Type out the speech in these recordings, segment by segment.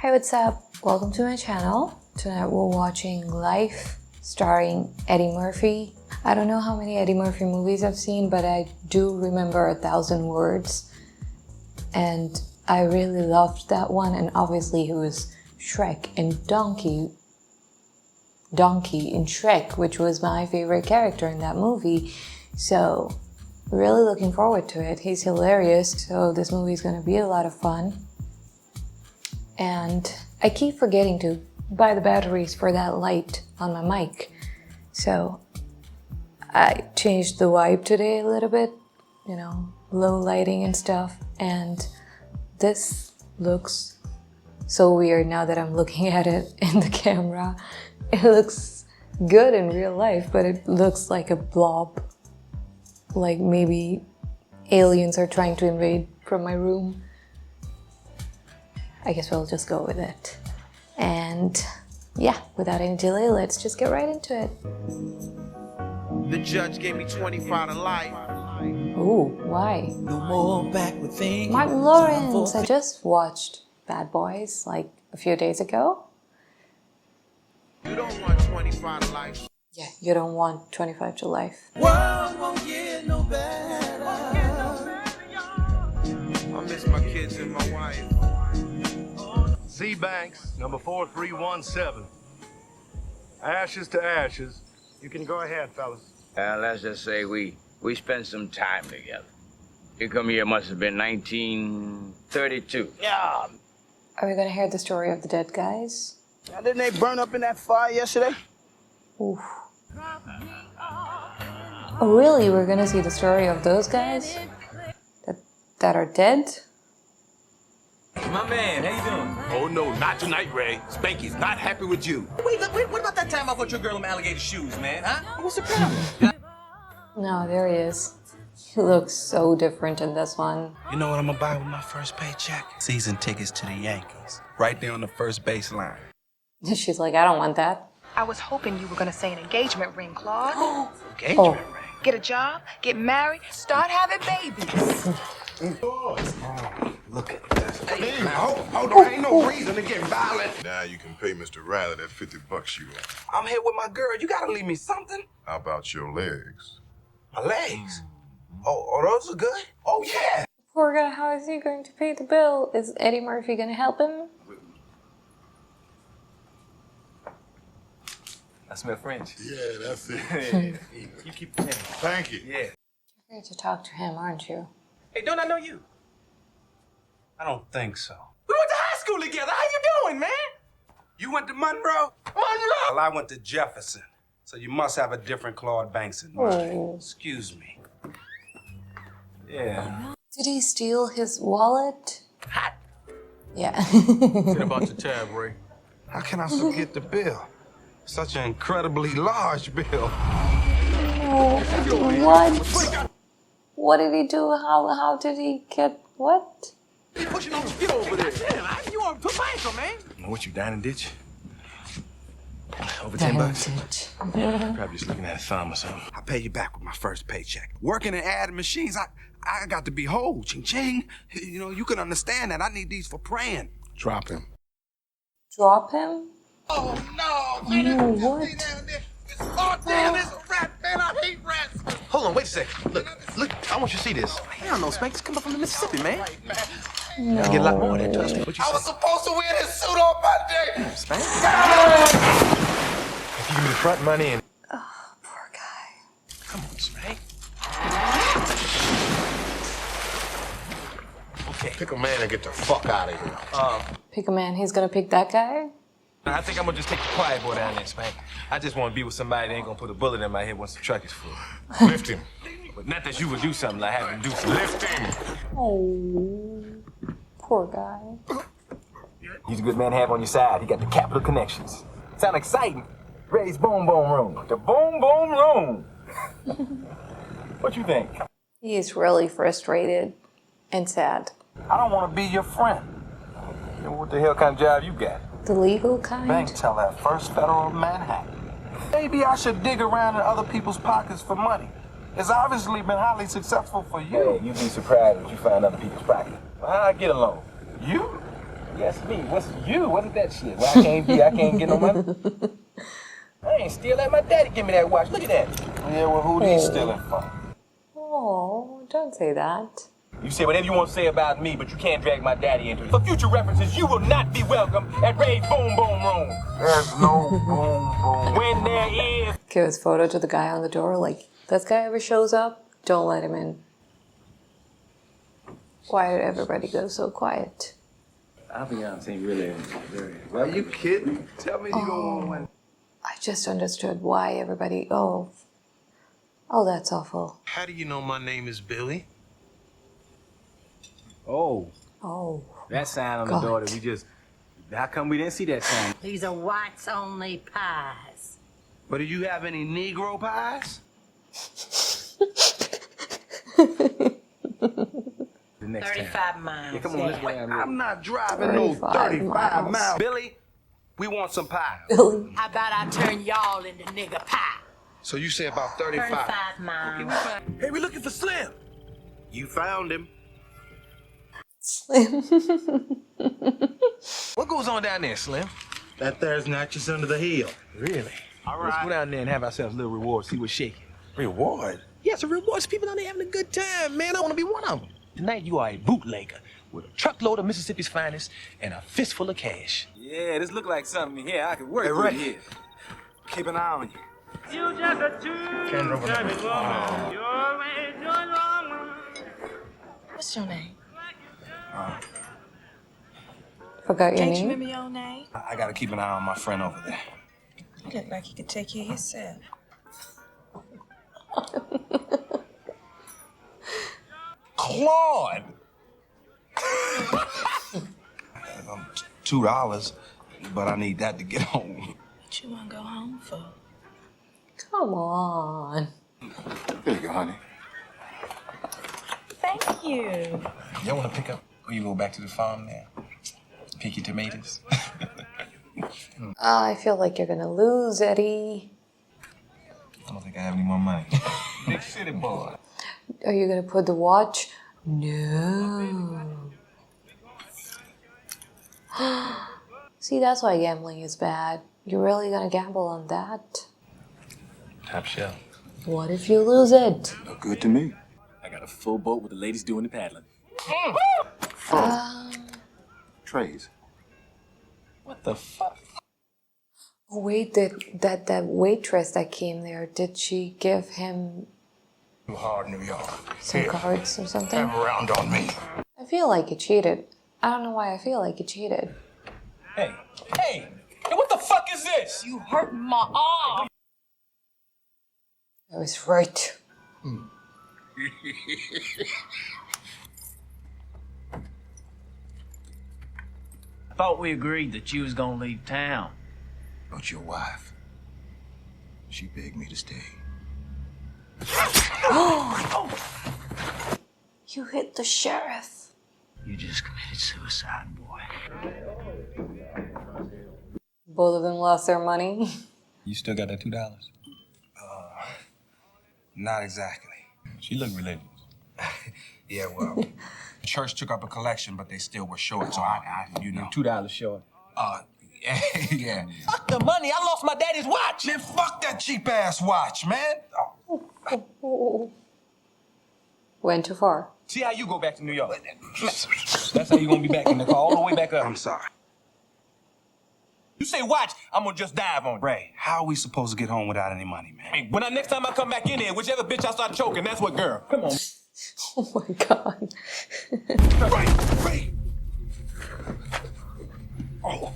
Hi, what's up? Welcome to my channel. Tonight we're watching Life starring Eddie Murphy. I don't know how many Eddie Murphy movies I've seen, but I do remember 1,000 Words. And I really loved that one, and obviously he was Shrek and Donkey in Shrek, which was my favorite character in that movie. So really looking forward to it. He's hilarious, so this movie is going to be a lot of fun. And I keep forgetting to buy the batteries for that light on my mic. So I changed the vibe today a little bit, you know, low lighting and stuff. And this looks so weird now that I'm looking at it in the camera. It looks good in real life, but it looks like a blob. Like maybe aliens are trying to invade from my room. I guess we'll just go with it. And yeah, without any delay, let's just get right into it. The judge gave me 25 to life. Ooh, why? No more backward thinking. Martin Lawrence. I just watched Bad Boys like a few days ago. You don't want 25 to life. Yeah, you don't want 25 to life. World won't get no better. I miss my kids and my wife. C Banks, number 4317. Ashes to ashes. You can go ahead, fellas. Let's just say we spent some time together. You come here must have been 1932. Yeah. Are we gonna hear the story of the dead guys? Now, didn't they burn up in that fire yesterday? Oof. Oh really? We're gonna see the story of those guys? That are dead? My man, how you doing? Oh no, not tonight, Ray. Spanky's not happy with you. Wait, what about that time I bought your girl them alligator shoes, man? Huh? What's the problem? No, there he is. He looks so different in this one. You know what I'm gonna buy with my first paycheck? Season tickets to the Yankees. Right there on the first baseline. She's like, I don't want that. I was hoping you were gonna say an engagement ring, Claude. Engagement ring. Get a job, get married, start having babies. Look at this. Hey, hold on, ain't no reason to get violent. Now you can pay Mr. Riley that $50 you owe. I'm here with my girl. You gotta leave me something. How about your legs? My legs. Oh, those are good? Oh, yeah. Poor guy, how is he going to pay the bill? Is Eddie Murphy gonna help him? I smell French. Yeah, that's it. You keep the change. Thank you. Yeah. You're here to talk to him, aren't you? Hey, don't I know you? I don't think so. We went to high school together. How you doing, man? You went to Monroe? Monroe! Well, I went to Jefferson. So you must have a different Claude Banks in mind. Oh. Excuse me. Yeah. Did he steal his wallet? Hot. Yeah. What about your tab, Ray? How can I forget the bill? Such an incredibly large bill. Oh, what? What did he do? How did he get what? He pushing on the get over there. Damn, you want to put my ankle, man? What, you dining ditch? Over Damn $10? it. Probably just looking at a thumb or something. I'll pay you back with my first paycheck. Working and adding machines, I got to be whole. Ching-ching. You know, you can understand that. I need these for praying. Drop him. Drop him? Oh no, man. Oh, what? Oh damn, it's a rat, man. I hate rats. Hold on, wait a second. Look, I want you to see this. Hell no, Spank. This come up from the Mississippi, man. No. I get a lot more than that, trust me. What you I say? was supposed to wear this suit on Monday. Spank? If you give me the front money and... Oh, poor guy. Come on, Spank. Okay. Pick a man and get the fuck out of here. Pick a man. He's gonna pick that guy? I think I'm gonna just take the quiet boy down there, Spank. I just want to be with somebody that ain't gonna put a bullet in my head once the truck is full. Lift him. But not that you would do something like have him do something. Lift him. Oh, poor guy. He's a good man to have on your side. He got the capital connections. Sound exciting. Ray's Boom Boom Room. The Boom Boom Room. What you think? He is really frustrated and sad. I don't want to be your friend. You know, what the hell kind of job you got? The legal kind? Bank teller at First Federal of Manhattan. Maybe I should dig around in other people's pockets for money. It's obviously been highly successful for you. Hey, you'd be surprised if you find other people's pockets. How I get along? You? Yes, me. What's you? What is that shit? Well, I can't get no money. I ain't still let my daddy give me that watch. Look at that. Yeah, well, who these stealing for? Oh, don't say that. You say whatever you want to say about me, but you can't drag my daddy into it. For future references, you will not be welcome at Ray's Boom Boom Room. There's no boom boom. When there is. Give his photo to the guy on the door. Like, this guy ever shows up, don't let him in. Why did everybody go so quiet? I'll be honest, ain't really very. Are you kidding? Tell me you don't want one. I just understood why everybody. Oh, that's awful. How do you know my name is Billy? Oh, That sign on God. the door that we just. How come we didn't see that sign? These are whites only pies. But do you have any Negro pies? The next 35 miles. Yeah, come on, let's go down I'm not driving no 35 miles. Billy, we want some pie. Billy. How about I turn y'all into nigger pie? So you say about 35. 35 miles. Hey, we're looking for Slim. You found him. Slim. What goes on down there, Slim? That there's not just under the hill. Really? All Let's right. go down there and have ourselves a little reward, see what's shaking. Reward? Yes, a reward. People down there having a good time, man. I want to be one of them. Tonight you are a bootlegger with a truckload of Mississippi's finest and a fistful of cash. Yeah, this look like something here I could work with here. Keep an eye on you. You just a two-timing woman. You always your woman. What's your name? Forgot your Can't you name? remember your name? I gotta keep an eye on my friend over there. You look like you could take care of yourself. Claude! $2, but I need that to get home. What you wanna go home for? Come on. Here you go, honey. Thank you. Y'all wanna pick up, or you go back to the farm now? Pick your tomatoes? I feel like you're gonna lose, Eddie. I don't think I have any more money. Big city boy. Are you gonna put the watch? No. See, that's why gambling is bad. You're really gonna gamble on that? Top shelf. What if you lose it? Look good to me. I got a full boat with the ladies doing the paddling. Trays. What the fuck? Oh, wait, that waitress that came there, did she give him Too hard, New York. some cards or something? Have a round on me. I feel like he cheated. I don't know why I feel like he cheated. Hey, what the fuck is this? You hurt my arm. I was right. Thought we agreed that you was gonna leave town. But your wife, she begged me to stay. You hit the sheriff. You just committed suicide, boy. Both of them lost their money. You still got that $2? Not exactly. She looked religious. Yeah, well, church took up a collection, but they still were short, so I you know. $2 short. Yeah. Fuck the money. I lost my daddy's watch. Man, fuck that cheap-ass watch, man. Went too far. See how you go back to New York. That's how you gonna be back in the car, all the way back up. I'm sorry. You say watch, I'm gonna just dive on you. Ray, how are we supposed to get home without any money, man? Hey, next time I come back in here, whichever bitch I start choking, that's what girl. Come on. Oh my god. Ray! Oh.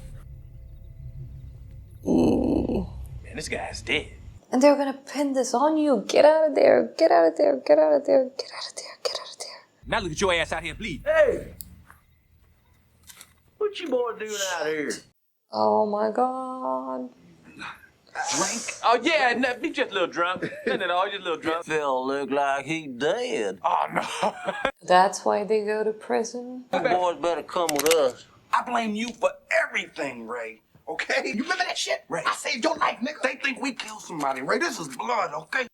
Man, this guy's dead. And they're gonna pin this on you. Get out of there. Get out of there. Get out of there. Get out of there. Get out of there. Now look at your ass out here bleeding. Hey! What you boy doing out here? Oh my god. Drink? Oh, yeah, be just a little drunk. Nothing at all, just a little drunk. Phil look like he dead. Oh, no. That's why they go to prison? You boys better come with us. I blame you for everything, Ray. Okay? You remember that shit? Ray. I saved your life, nigga. They think we killed somebody, Ray. This is blood, okay?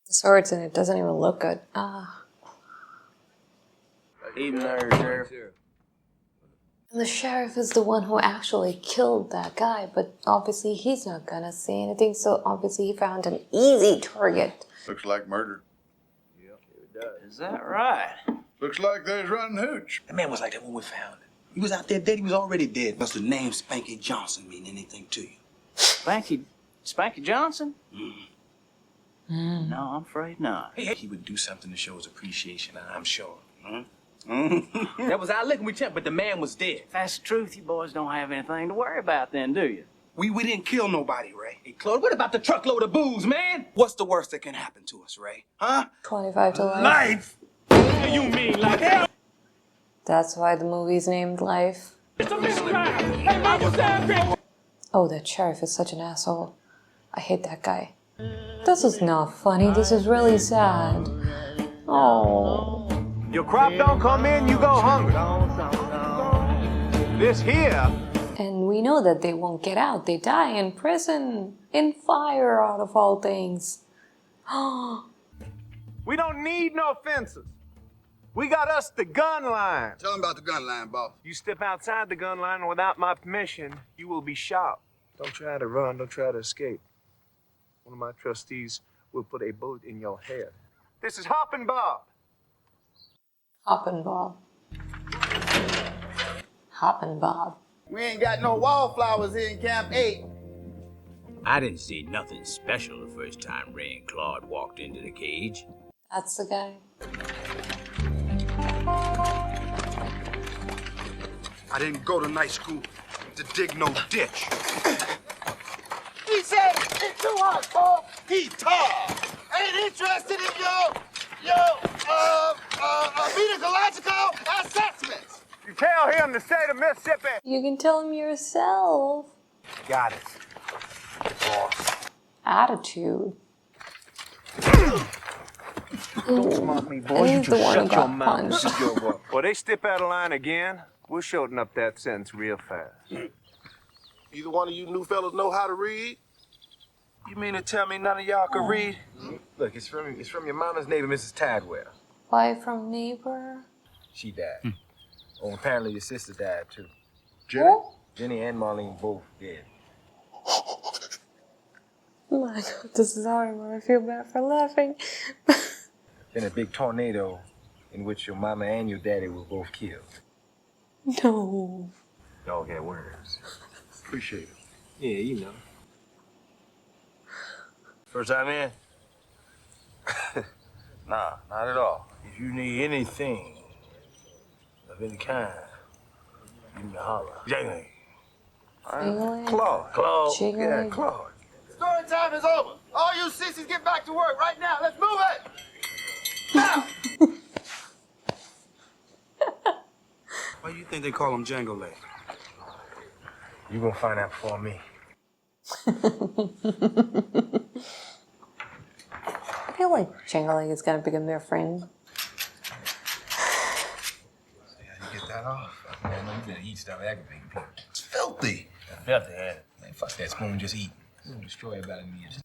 The sword's in it. Doesn't even look good. Ah. Even there, Sheriff. The sheriff is the one who actually killed that guy, but obviously he's not gonna say anything, so obviously he found an easy target. Looks like murder. Is that right? Looks like there's running hooch. The man was like that when we found him. He was out there dead. He was already dead. Does the name Spanky Johnson mean anything to you? Spanky Johnson? No, I'm afraid not. He would do something to show his appreciation, I'm sure. That was our lick and we tempted, but the man was dead. If that's the truth, you boys don't have anything to worry about then, do you? We didn't kill nobody, Ray. Hey, Claude, what about the truckload of booze, man? What's the worst that can happen to us, Ray? Huh? 25 to life. Life? What do you mean, like hell? That's why the movie's named Life. It's a mystery. Hey, Michael Sanders! Oh, that sheriff is such an asshole. I hate that guy. This is not funny. This is really sad. Oh. Your crop don't come in, you go hungry. This here. And we know that they won't get out. They die in prison. In fire, out of all things. We don't need no fences. We got us the gun line. Tell him about the gun line, boss. You step outside the gun line without my permission, you will be shot. Don't try to run, don't try to escape. One of my trustees will put a bullet in your head. This is Hoppin' Bob. Hoppin' Bob. Hoppin' Bob. We ain't got no wallflowers here in Camp 8. I didn't see nothing special the first time Ray and Claude walked into the cage. That's the guy. I didn't go to night school to dig no ditch. He said it's too hot, Paul. He's tall. Ain't interested in your methodological assessments. You tell him the state of Mississippi. You can tell him yourself. Got it. Boss. Attitude. Don't smock me, boy. And You he's the just one who shut your got mouth. punched. Well, they step out of line again. We'll shorten up that sentence real fast. Either one of you new fellas know how to read? You mean to tell me none of y'all can read? Look, it's from your mama's neighbor, Mrs. Tadwell. Why from neighbor? She died. Oh, apparently your sister died too. Jenny? Jenny and Marlene both dead. Oh my god, this is horrible. I feel bad for laughing. Then a big tornado in which your mama and your daddy were both killed. No. Dog had words. Appreciate it. Yeah, you know. First time in? Nah, not at all. If you need anything of any kind, you can holler. Jangling. Jingling? Claude. Jingling? Yeah, Claude. Story time is over. All you sissies get back to work right now. Let's move it. Now. Why you think they call him Django Leg? You gonna find out for me. I feel like Jingling is gonna become their friend. You get that off? Man, you better eat, stop aggravating people. It's filthy. Filthy, man. Man, fuck that spoon, just eat. You're gonna destroy everybody in the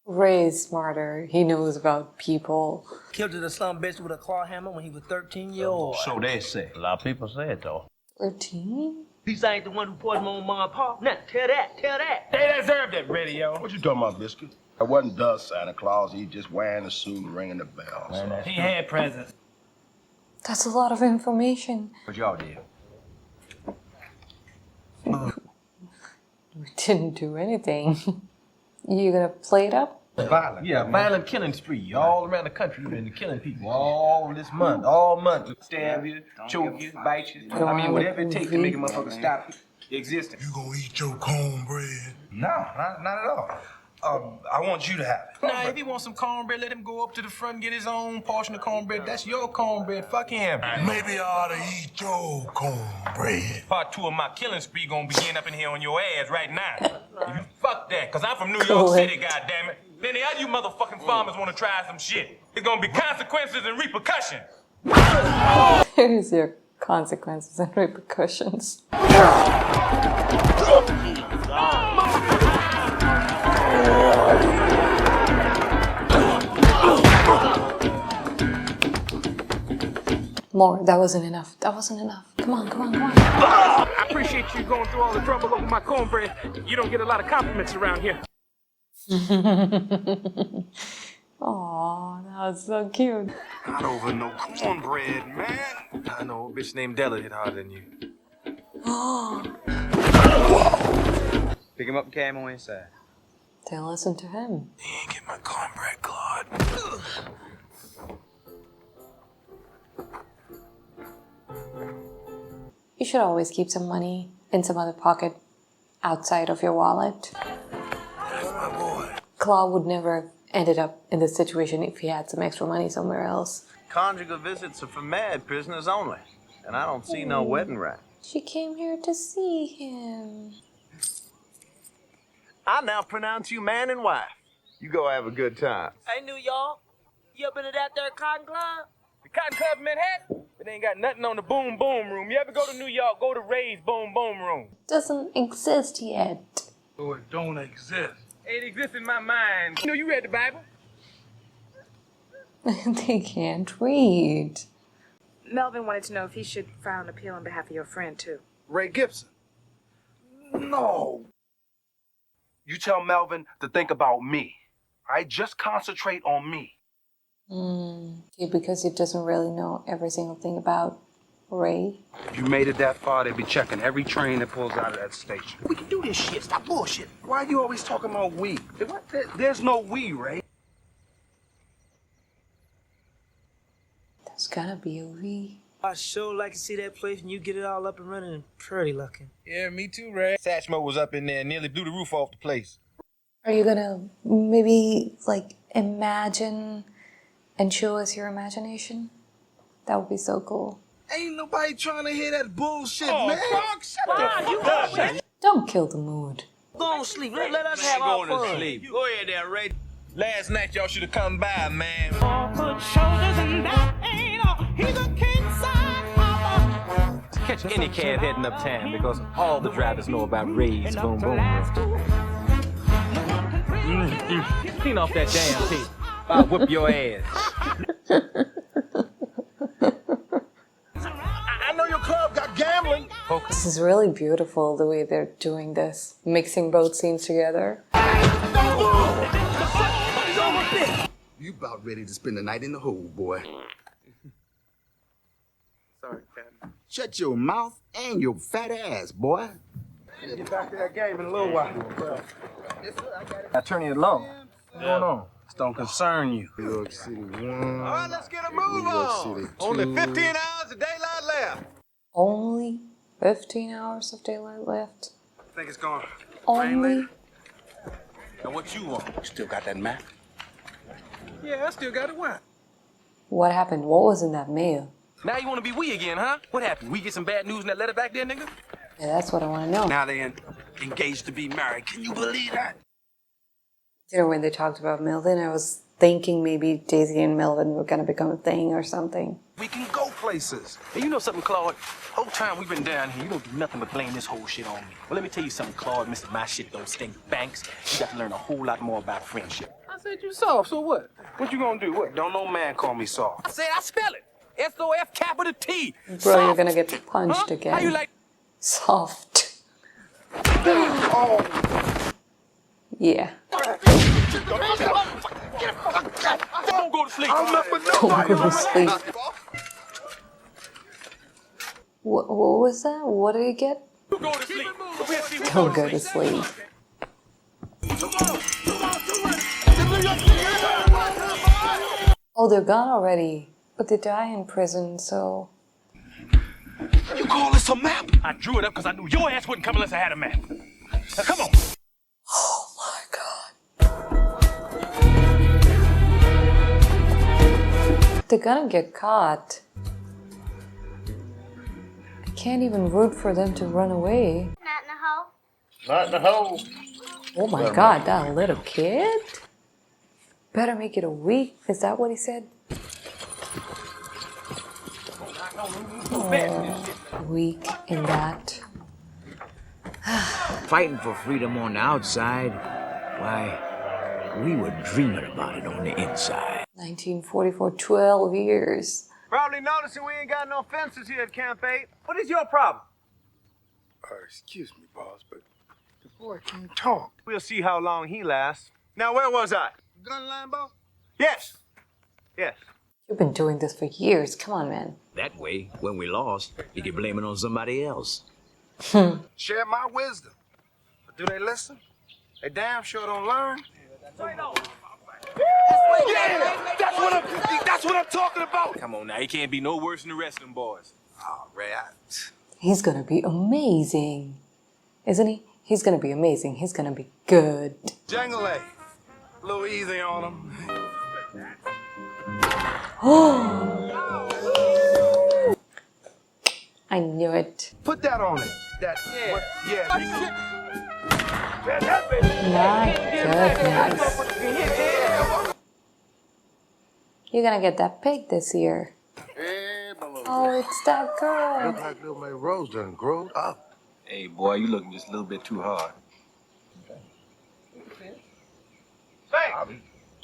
Ray is smarter. He knows about people. Killed the son bitch with a claw hammer when he was 13 years old. So they say. A lot of people say it, though. 13? These ain't the one who poisoned my own mom and pop. Now, tell that. They deserved it, radio. What you talking about, Biscuit? I wasn't the Santa Claus. He just wearing a suit and ringing the bell. So. He had presents. That's a lot of information. What y'all did? We didn't do anything. You gonna play it up? Violent. Yeah, violent killing spree all around the country. We've been killing people all this month. All month. Stab you, choke you, bite you. I mean, whatever it takes to make a motherfucker stop existing. You gonna eat your cornbread? No, not at all. I want you to have it. Nah, if he wants some cornbread, let him go up to the front and get his own portion of cornbread. That's your cornbread. Fuck him. Maybe I ought to eat your cornbread. Part 2 of my killing spree gonna begin up in here on your ass right now. You fuck that, cause I'm from New York City, goddammit. Then the other you motherfucking farmers wanna try some shit. There's gonna be consequences and repercussions. Here's your consequences and repercussions. More. That wasn't enough. That wasn't enough. Come on, come on, come on. I appreciate you going through all the trouble over my cornbread. You don't get a lot of compliments around here. Aw, that was so cute. Not over no cornbread, man. I know a bitch named Della hit harder than you. Pick him up and carry him on inside. Then listen to him. He ain't get my cornbread, Claude. You should always keep some money in some other pocket outside of your wallet. That's my boy. Claude would never have ended up in this situation if he had some extra money somewhere else. Conjugal visits are for mad prisoners only. And I don't see no wedding ring. She came here to see him. I now pronounce you man and wife. You go have a good time. Hey, New York, you ever been to that there cotton club? The Cotton Club in Manhattan? It ain't got nothing on the Boom Boom Room. You ever go to New York, go to Ray's Boom Boom Room. Doesn't exist yet. Oh, it don't exist. It exists in my mind. You know, you read the Bible. They can't read. Melvin wanted to know if he should file an appeal on behalf of your friend, too. Ray Gibson. No. You tell Melvin to think about me. All right? Just concentrate on me. Yeah, because he doesn't really know every single thing about Ray. If you made it that far, they'd be checking every train that pulls out of that station. We can do this shit. Stop bullshit. Why are you always talking about we? There's no we, Ray. There's gotta be a we. I sure like to see that place when you get it all up and running and pretty looking. Yeah, me too, Ray. Satchmo was up in there and nearly blew the roof off the place. Are you gonna maybe, like, imagine and show us your imagination? That would be so cool. Ain't nobody trying to hear that bullshit, Oh, man. fuck, shut Wow, you Don't kill the mood. go on sleep. Let us have our Going to fun. sleep. Go ahead there, Ray. Last night y'all should have come by, man. Catch any cab heading uptown because all the drivers know about Ray's Boom Boom Room. Clean off that damn tape. I'll whip your ass. I know your club got gambling. This is really beautiful, the way they're doing this. Mixing both scenes together. You about ready to spend the night in the hole, boy. Sorry, Captain. Shut your mouth and your fat ass, boy. Get back to that game in a little while. Attorney at law. What's going on? This don't concern you. New York City 1. All right, let's get a move New York on. City Only 2. 15 hours of daylight left. Only 15 hours of daylight left. Think it's gone. Only. Now what you want? You still got that map? Yeah, I still got it. Why? What happened? What was in that mail? Now you want to be we again, huh? What happened? We get some bad news in that letter back there, nigga? Yeah, that's what I want to know. Now they engaged to be married. Can you believe that? You know, when they talked about Melvin, I was thinking maybe Daisy and Melvin were going to become a thing or something. We can go places. Hey, you know something, Claude? Whole time we've been down here, you don't do nothing but blame this whole shit on me. Well, let me tell you something, Claude. Mr. My shit don't stink banks. You got to learn a whole lot more about friendship. I said you soft, so what? What you gonna do? What? Don't no man call me soft. I said I spell it. S-O-F capital T. Bro, Soft. you're going to get punched Huh? again. How you like? Soft. Oh. Yeah. Don't go to sleep. I'll never know. Don't go to sleep. What was that? What did he get? You go to sleep. We'll see who Don't go to sleep. Oh, they're gone already. But they die in prison, so... You call this a map? I drew it up because I knew your ass wouldn't come unless I had a map. Now, come on. Oh my god. They're gonna get caught. I can't even root for them to run away. Not in the hole. Not in the hole. Oh my god, that little kid? Better make it a week. Is that what he said? Oh, weak in that. Fighting for freedom on the outside, why, we were dreaming about it on the inside. 1944, 12 years. Probably noticing we ain't got no fences here at Camp 8. What is your problem? Excuse me, boss, but the boy can't talk. We'll see how long he lasts. Now, where was I? Gun line, boss? Yes. Yes. You've been doing this for years. Come on, man. That way, when we lost, you can blame it on somebody else. Share my wisdom. But do they listen? They damn sure don't learn. Yeah, that's what I'm talking about. Come on now, he can't be no worse than the rest of them boys. Oh, Ray, He's gonna be amazing. Isn't he? He's gonna be amazing. He's gonna be good. Jangle A. A little easy on him. I knew it. Put that on it. That, yeah. My goodness. You're gonna get that pig this year. Oh, it's that girl. Look like little May Rose done growed up. Hey, boy, you looking just a little bit too hard. Hey!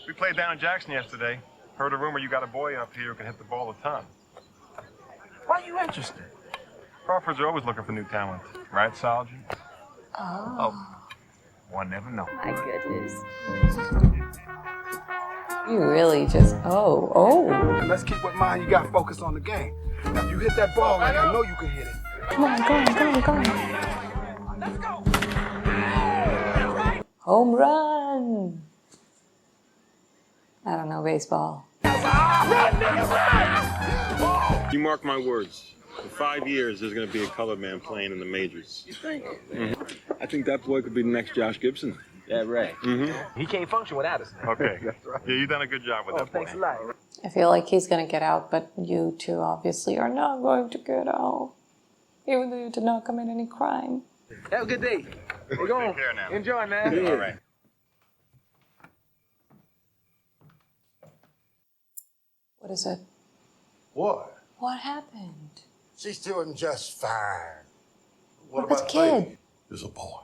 We played down in Jackson yesterday. Heard a rumor you got a boy up here who can hit the ball a ton. Why are you interested? Crawfords are always looking for new talent. Right, Sergeant? Oh. One never knows. My goodness. You really just, oh. Let's keep in mind you got focus on the game. Now, if you hit that ball like I know you can hit it. Come on, go on. Let's go. Home run. I don't know baseball. You mark my words. In 5 years, there's going to be a colored man playing in the majors. You think? I think that boy could be the next Josh Gibson. Yeah, right. He can't function without us. Okay. That's right. Yeah, you've done a good job with that boy. Thanks a lot. I feel like he's gonna get out, but you two obviously are not going to get out. Even though you did not commit any crime. Have a good day. We're going. Take care now. Enjoy, man. All right. What is it? What? What happened? She's doing just fine. What about the kid? There's a boy.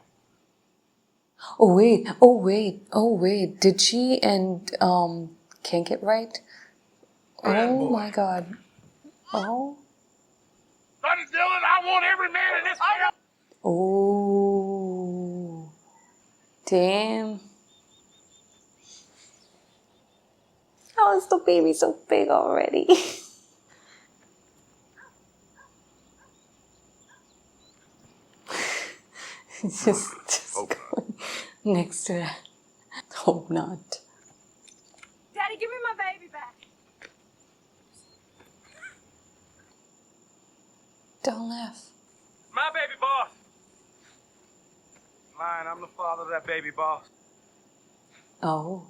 Oh wait. Did she and Kink it right? Oh my god. Oh. Sonny Dillon, I want every man in this town. Oh. Damn. How is the baby so big already? just going next to that. Hope not. Daddy, give me my baby back. Don't laugh. My baby boss. Lying, I'm the father of that baby boss. Oh.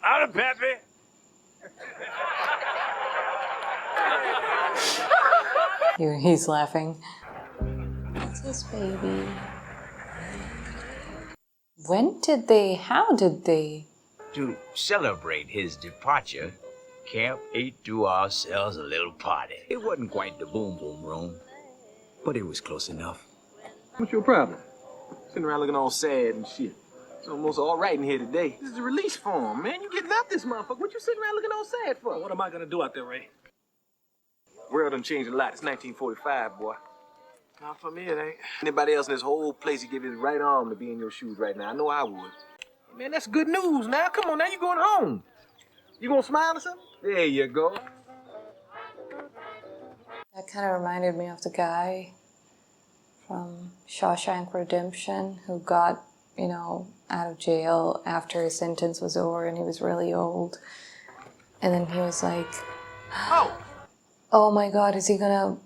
I'm the pappy. He's laughing. What's this baby? How did they? To celebrate his departure, Camp 8 threw ourselves a little party. It wasn't quite the boom boom room, but it was close enough. What's your problem? Sitting around looking all sad and shit. It's almost all right in here today. This is a release form, man. You getting out this motherfucker. What you sitting around looking all sad for? What am I gonna do out there, Ray? World done changed a lot. It's 1945, boy. Not for me, it ain't. Anybody else in this whole place, you give his right arm to be in your shoes right now. I know I would. Man, that's good news now. Come on, now you going home. You gonna smile or something? There you go. That kind of reminded me of the guy from Shawshank Redemption who got, out of jail after his sentence was over and he was really old. And then he was like, oh my God, is he gonna...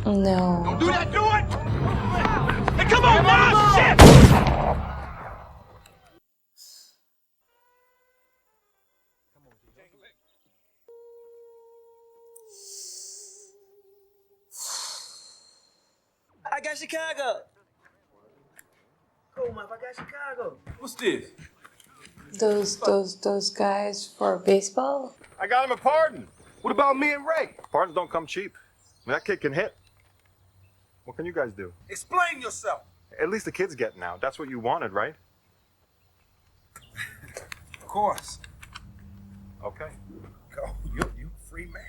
No. Don't do that, do it! Hey, come on now, shit! I got Chicago. Cool, man. I got Chicago. What's this? Those guys for baseball? I got him a pardon. What about me and Ray? Pardons don't come cheap. That kid can hit. What can you guys do? Explain yourself. At least the kid's getting out. That's what you wanted, right? Of course. Okay. Go. You free man.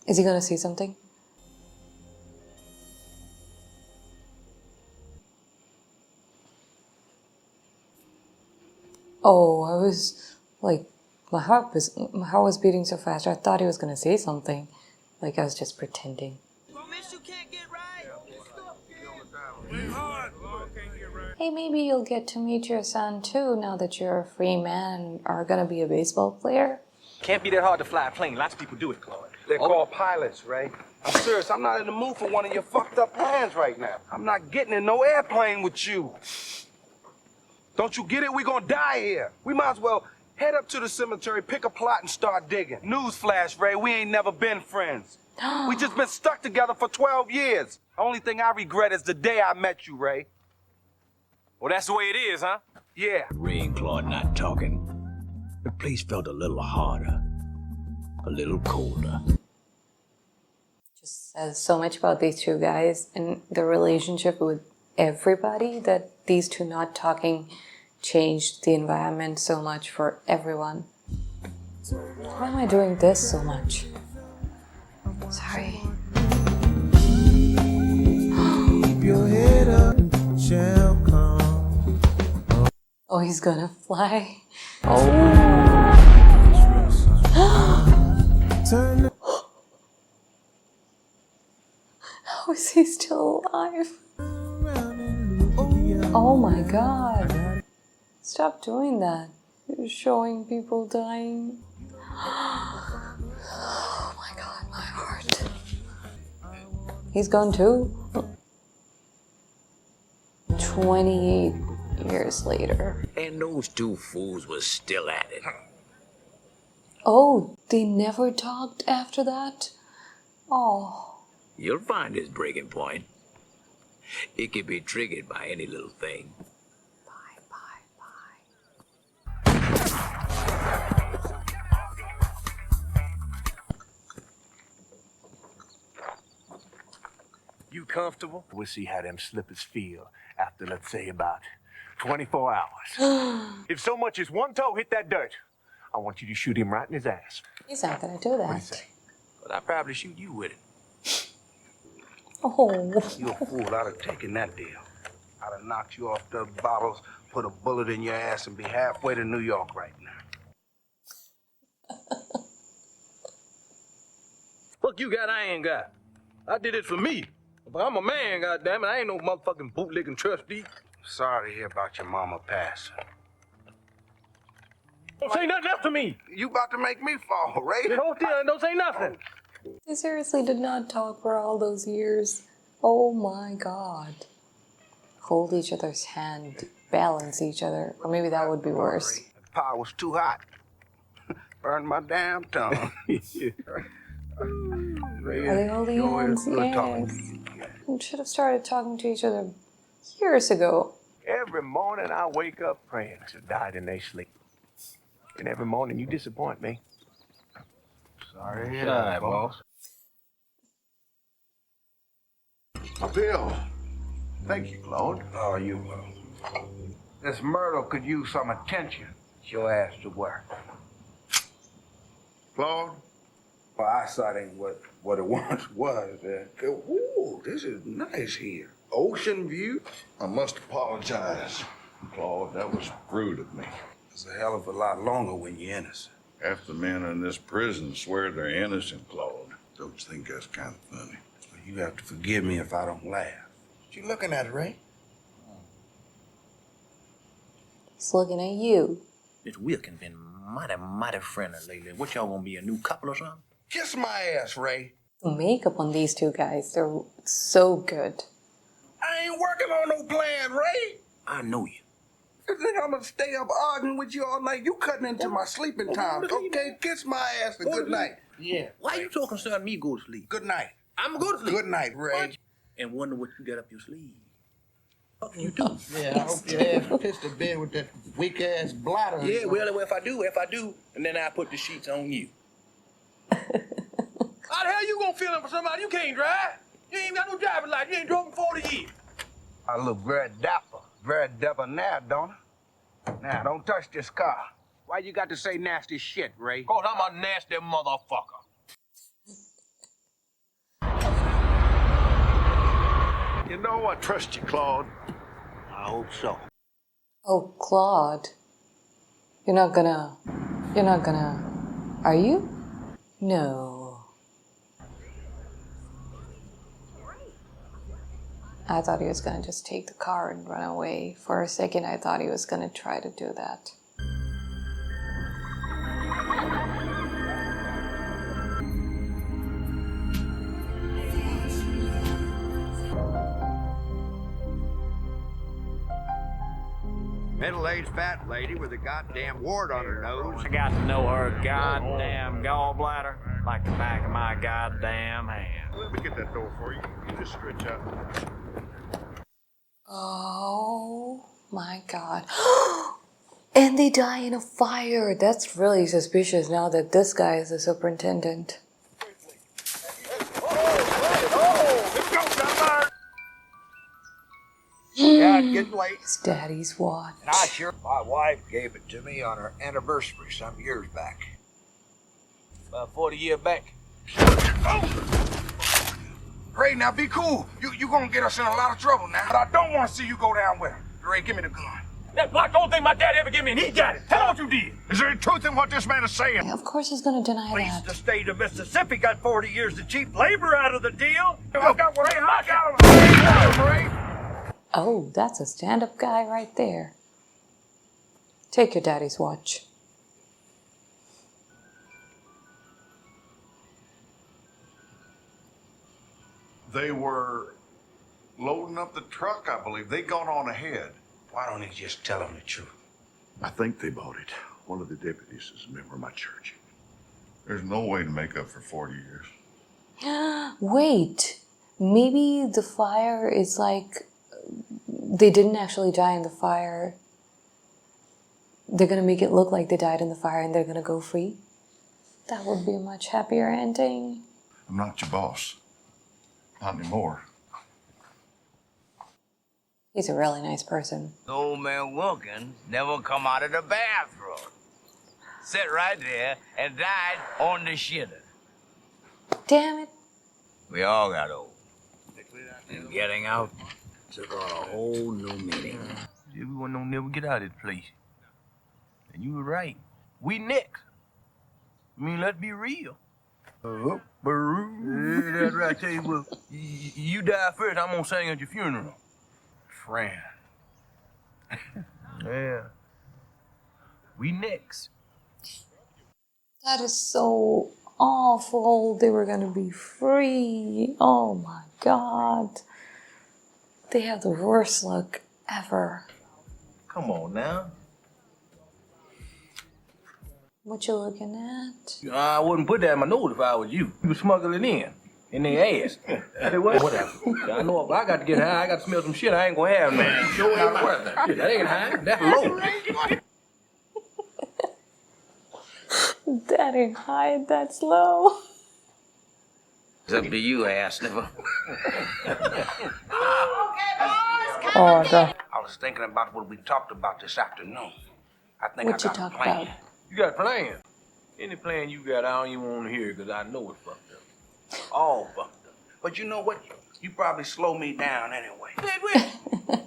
Is he gonna say something? Oh, I was like, my heart was beating so fast. I thought he was gonna say something. Like I was just pretending. Hey, maybe you'll get to meet your son too now that you're a free man and are gonna be a baseball player. Can't be that hard to fly a plane. Lots of people do it, Claude. They're called pilots, Ray. I'm serious. I'm not in the mood for one of your fucked up hands right now. I'm not getting in no airplane with you. Don't you get it? We gonna die here. We might as well head up to the cemetery, pick a plot, and start digging. Newsflash, Ray, we ain't never been friends. We just been stuck together for 12 years. The only thing I regret is the day I met you, Ray. Well, that's the way it is, huh? Yeah. Ray and Claude not talking. The place felt a little harder, a little colder. Just says so much about these two guys and the relationship with everybody that these two not talking changed the environment so much for everyone. Why am I doing this so much? Sorry. Keep your head up, shall come. Oh, he's gonna fly. Oh. How is he still alive? Oh my god. Stop doing that. You're showing people dying. Oh my god, my heart. He's gone too? 28 years later. And those two fools were still at it. Oh, they never talked after that? Oh. You'll find his breaking point. It can be triggered by any little thing. You comfortable? We'll see how them slippers feel after, let's say, about 24 hours. If so much as one toe hit that dirt, I want you to shoot him right in his ass. He's not gonna do that. What do you say? But I'd probably shoot you with it. Oh. You a fool. I'd have taken that deal. I'd have knocked you off the bottles, put a bullet in your ass, and be halfway to New York right now. Fuck you got, I ain't got. I did it for me. But I'm a man, goddammit. I ain't no motherfucking bootlicking trustee. Sorry to hear about your mama passing. Don't say nothing else to me. You about to make me fall, Ray. Don't say nothing. They seriously did not talk for all those years. Oh my god. Hold each other's hand, balance each other, or maybe that would be worse. The pot was too hot. Burned my damn tongue. Are they holding hands? Yes. We should have started talking to each other years ago. Every morning I wake up praying to die in their sleep. And every morning you disappoint me. Sorry to Shy, hear that, boss. Bill. Thank you, Claude. Oh, you will. This Myrtle could use some attention. Your ass to work. Claude? My eyesight ain't what it once was. Ooh, this is nice here. Ocean view. I must apologize, Claude. That was rude of me. It's a hell of a lot longer when you're innocent. Half the men in this prison swear they're innocent, Claude. Don't you think that's kind of funny? You have to forgive me if I don't laugh. What you looking at, Ray? He's looking at you. This Wilkins been mighty friendly lately. What y'all gonna be, a new couple or something? Kiss my ass, Ray. The makeup on these two guys, they're so good. I ain't working on no plan, Ray. I know you. You think I'm gonna stay up arguing with you all night? You cutting into my sleeping time. Okay, kiss my ass and good night. Yeah. Why you so concerned me go to sleep? Good night. I'm gonna go to sleep. Good night, Ray. And wonder what you got up your sleeve. What you do? Yeah, I hope your ass pissed the bed with that weak ass bladder. Yeah, well, if I do, and then I put the sheets on you. How the hell you gonna feel it for somebody you can't drive? You ain't got no driving license. You ain't drove in 40 years. I look very dapper, very debonair, don't I? Now, don't touch this car. Why you got to say nasty shit, Ray? Cause I'm a nasty motherfucker. You know, I trust you, Claude. I hope so. Oh, Claude. You're not gonna... Are you? No. I thought he was gonna just take the car and run away. For a second, I thought he was gonna try to do that. Middle-aged fat lady with a goddamn wart on her nose. I got to know her goddamn gallbladder like the back of my goddamn hand. Let me get that door for you. You just stretch out. Oh my god. And they die in a fire. That's really suspicious now that this guy is the superintendent. Yeah, it's getting late. His daddy's watch. Not sure. My wife gave it to me on her anniversary some years back. About 40 years back. Ray, now be cool. You gonna get us in a lot of trouble now. But I don't want to see you go down with him. Ray, give me the gun. That's like the only thing my dad ever gave me, and he got it. Tell him what you did. Is there any truth in what this man is saying? Of course he's gonna deny that. The state of Mississippi got 40 years of cheap labor out of the deal. I got one. I got him. Ray. Oh, that's a stand-up guy right there. Take your daddy's watch. They were loading up the truck, I believe. They gone on ahead. Why don't he just tell him the truth? I think they bought it. One of the deputies is a member of my church. There's no way to make up for 40 years. Wait, maybe the fire is like... They didn't actually die in the fire. They're gonna make it look like they died in the fire and they're gonna go free. That would be a much happier ending. I'm not your boss. Not anymore. He's a really nice person. Old man Wilkins never come out of the bathroom. Sat right there and died on the shitter. Damn it. We all got old. And getting out took on a whole new meaning. Everyone don't never get out of this place. And you were right. We next. I mean, let's be real. That's right. Tell you what, you die first, I'm gonna sing at your funeral. Friend. Yeah. We next. That is so awful. They were gonna be free. Oh my god. They have the worst luck ever. Come on now. What you looking at? I wouldn't put that in my nose if I was you. You would smuggle it in their ass. I said, what? Whatever. I know if I got to get high, I got to smell some shit I ain't gonna have, man. Sure ain't worth that. Shit, that ain't high. That's low. That ain't high, that's low. It's up to you, ass sniffer. Oh, God. I was thinking about what we talked about this afternoon. I think What I you got talk a plan. about? You got a plan. Any plan you got, I don't even want to hear it because I know it's fucked up. All fucked up. But you know what? You probably slow me down anyway.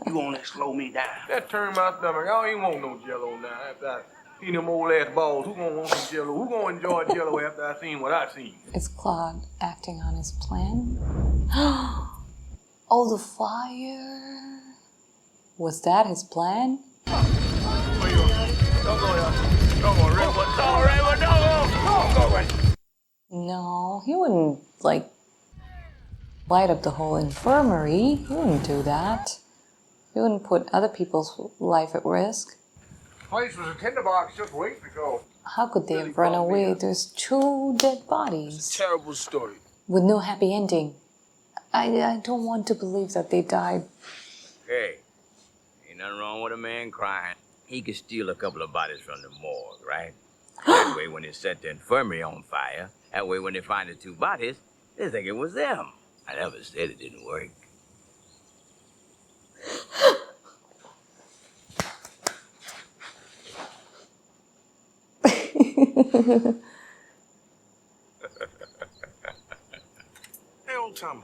You only slow me down. That turned my stomach. I don't even want no jello now. After I seen them old ass balls, who gonna want some jello? Who gonna enjoy jello after I seen what I seen? Is Claude acting on his plan? Oh, the fire. Was that his plan? Don't go there. Don't go, Redwood. Don't go, Redwood. Don't go. Don't go, No, he wouldn't, like, light up the whole infirmary. He wouldn't do that. He wouldn't put other people's life at risk. Place was a tinderbox just weeks ago. How could they have run away? There's 2 dead bodies. Terrible story. With no happy ending. I don't want to believe that they died. Hey, ain't nothing wrong with a man crying. He could steal a couple of bodies from the morgue, right? That way, when they set the infirmary on fire, that way, when they find the 2 bodies, they think it was them. I never said it didn't work. Hey, old Tommy.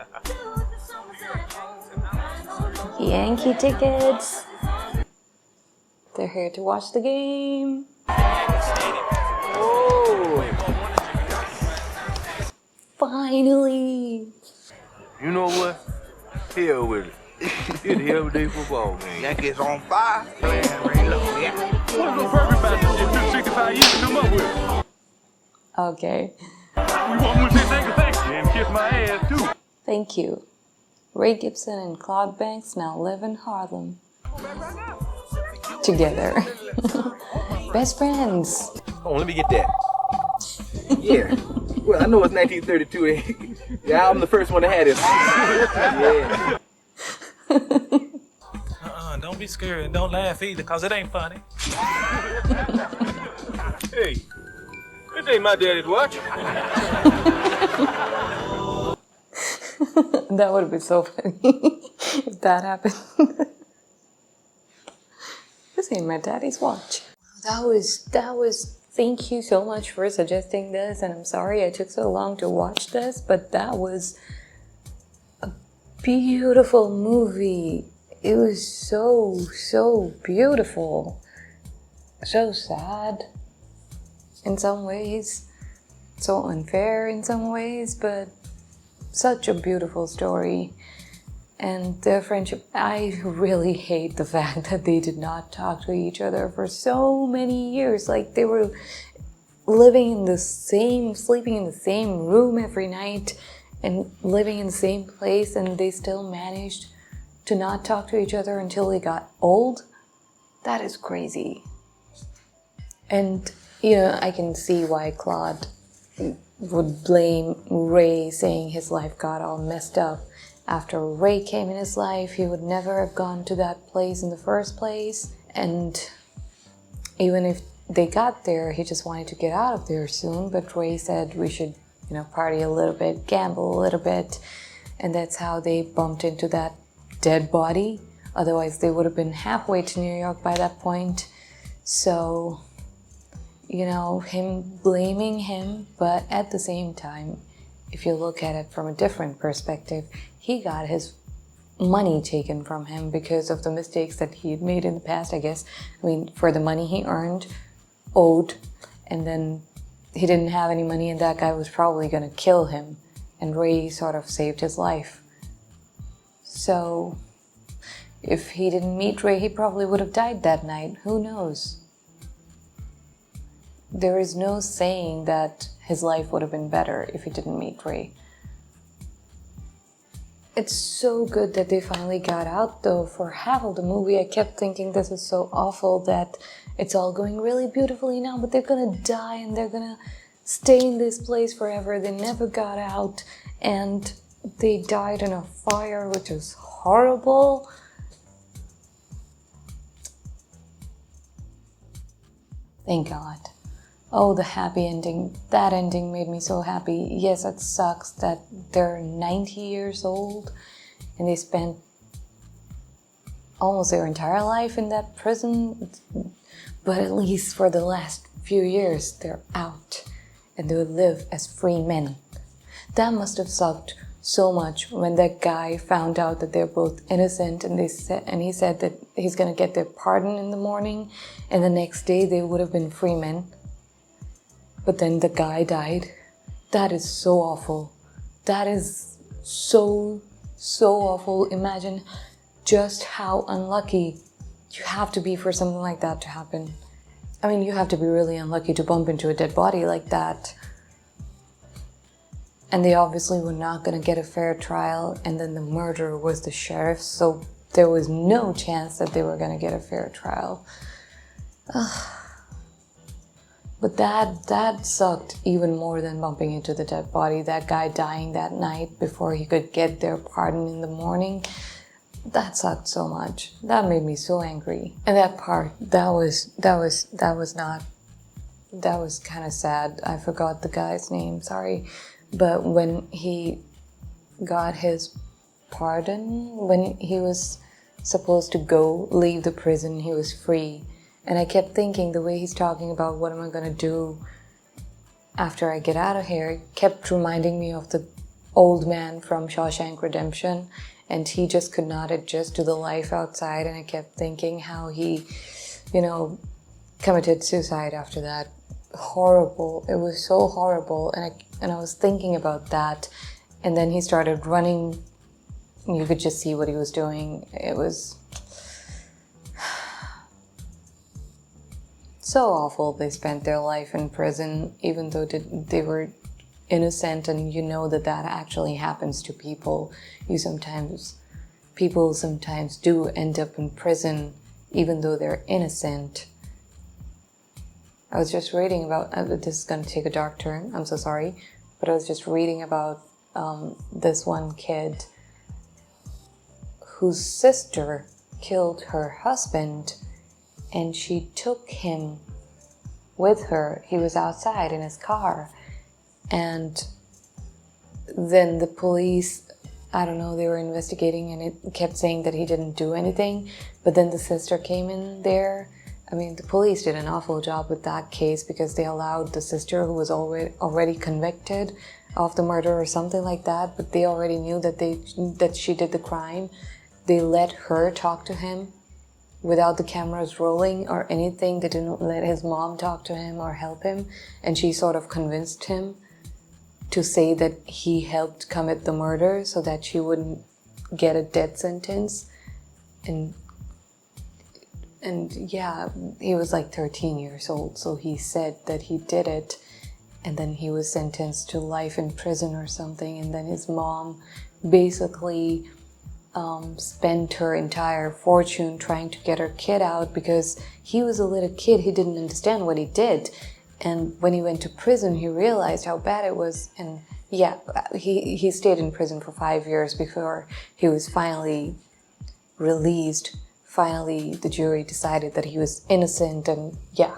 Yankee tickets. They're here to watch the game. Finally. You know what? Hell with it. It's the everyday football game. Yankees on fire. What's so perfect about this shit? Took 65 years to come up with it. Okay. We want to say thank you and kiss my ass too. Thank you. Ray Gibson and Claude Banks now live in Harlem. Together. Best friends. Oh, let me get that. Yeah. Well, I know it's 1932. Yeah, I'm the first one to have this. Yeah. Don't be scared and don't laugh either, cause it ain't funny. Hey, this ain't my daddy's watch. That would have been so funny if that happened. This ain't my daddy's watch. That was, thank you so much for suggesting this, and I'm sorry I took so long to watch this, but that was a beautiful movie. It was so beautiful. So sad in some ways, so unfair in some ways, but such a beautiful story. And their friendship, I really hate the fact that they did not talk to each other for so many years. Like, they were living in the same, sleeping in the same room every night and living in the same place, and they still managed to not talk to each other until they got old. That is crazy. And, you know, I can see why Claude would blame Ray, saying his life got all messed up. After Ray came in his life, he would never have gone to that place in the first place. And even if they got there, he just wanted to get out of there soon. But Ray said we should, you know, party a little bit, gamble a little bit. And that's how they bumped into that dead body. Otherwise, they would have been halfway to New York by that point. So, you know, him blaming him, but at the same time, if you look at it from a different perspective, he got his money taken from him because of the mistakes that he had made in the past, I guess. I mean, for the money he owed, and then he didn't have any money, and that guy was probably going to kill him, and Ray sort of saved his life. So, if he didn't meet Ray, he probably would have died that night. Who knows? There is no saying that his life would have been better if he didn't meet Ray. It's so good that they finally got out, though. For half of the movie, I kept thinking this is so awful that it's all going really beautifully now, but they're gonna die and they're gonna stay in this place forever. They never got out, and they died in a fire, which is horrible. Thank God. Oh, the happy ending. That ending made me so happy. Yes, it sucks that they're 90 years old and they spent almost their entire life in that prison. But at least for the last few years, they're out and they would live as free men. That must have sucked so much when that guy found out that they're both innocent, and he said that he's gonna get their pardon in the morning, and the next day they would have been free men. But then the guy died. That is so awful. That is so awful. Imagine just how unlucky you have to be for something like that to happen. I mean, you have to be really unlucky to bump into a dead body like that. And they obviously were not going to get a fair trial, and then the murderer was the sheriff, so there was no chance that they were going to get a fair trial. Ugh. But that sucked even more than bumping into the dead body. That guy dying that night before he could get their pardon in the morning. That sucked so much. That made me so angry. And that part, that was kind of sad. I forgot the guy's name, sorry. But when he got his pardon, when he was supposed to leave the prison, he was free. And I kept thinking, the way he's talking about what am I going to do after I get out of here, it kept reminding me of the old man from Shawshank Redemption, and he just could not adjust to the life outside, and I kept thinking how he, committed suicide after that. Horrible. It was so horrible, and I was thinking about that, and then he started running. You could just see what he was doing. It was so awful. They spent their life in prison, even though they were innocent, and that actually happens to people. People sometimes do end up in prison, even though they're innocent. I was just reading about, this is going to take a dark turn, I'm so sorry, but I was just reading about this one kid whose sister killed her husband, and she took him with her. He was outside in his car, and then the police, I don't know, they were investigating, and it kept saying that he didn't do anything, but then the sister came in there. I mean, the police did an awful job with that case because they allowed the sister, who was already convicted of the murder or something like that, but they already knew that she did the crime. They let her talk to him without the cameras rolling or anything. They didn't let his mom talk to him or help him, and she sort of convinced him to say that he helped commit the murder so that she wouldn't get a death sentence. And yeah, he was like 13 years old, so he said that he did it, and then he was sentenced to life in prison or something, and then his mom basically spent her entire fortune trying to get her kid out because he was a little kid. He didn't understand what he did, and when he went to prison, he realized how bad it was. And yeah, he stayed in prison for 5 years before he was finally released. Finally, the jury decided that he was innocent, and yeah,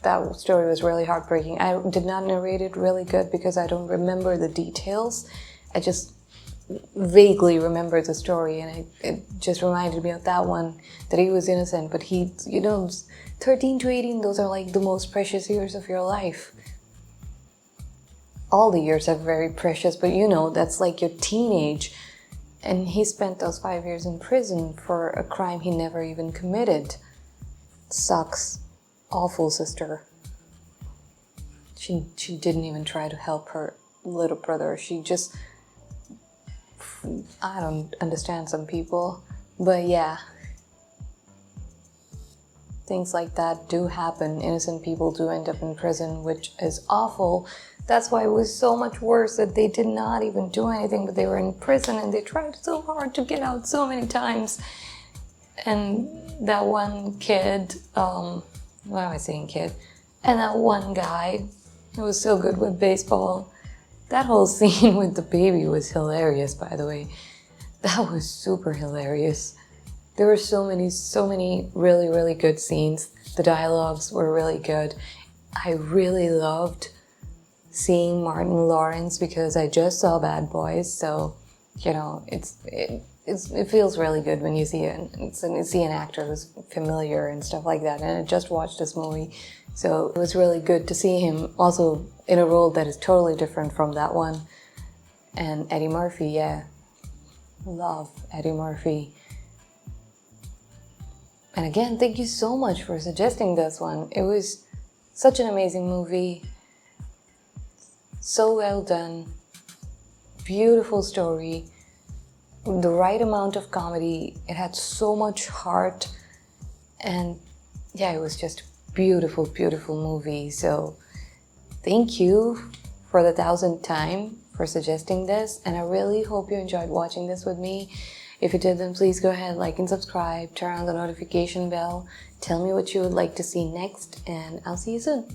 that story was really heartbreaking. I did not narrate it really good because I don't remember the details. I just vaguely remember the story, and it just reminded me of that one, that he was innocent, but 13 to 18, those are like the most precious years of your life. All the years are very precious, but that's like your teenage. And he spent those 5 years in prison for a crime he never even committed. Sucks. Awful sister. She didn't even try to help her little brother. She just... I don't understand some people. But yeah. Things like that do happen. Innocent people do end up in prison, which is awful. That's why it was so much worse that they did not even do anything, but they were in prison and they tried so hard to get out so many times. And that one kid, why am I saying kid? And that one guy who was so good with baseball. That whole scene with the baby was hilarious, by the way. That was super hilarious. There were so many really, really good scenes. The dialogues were really good. I really loved seeing Martin Lawrence because I just saw Bad Boys, so it feels really good when you see an actor who's familiar and stuff like that. And I just watched this movie, so it was really good to see him also in a role that is totally different from that one. And Eddie Murphy, yeah, love Eddie Murphy. And again, thank you so much for suggesting this one. It was such an amazing movie. So well done. Beautiful story. The right amount of comedy. It had so much heart. And yeah, it was just a beautiful, beautiful movie. So thank you for the 1,000th time for suggesting this. And I really hope you enjoyed watching this with me. If you did, then please go ahead, like and subscribe, turn on the notification bell, tell me what you would like to see next, and I'll see you soon.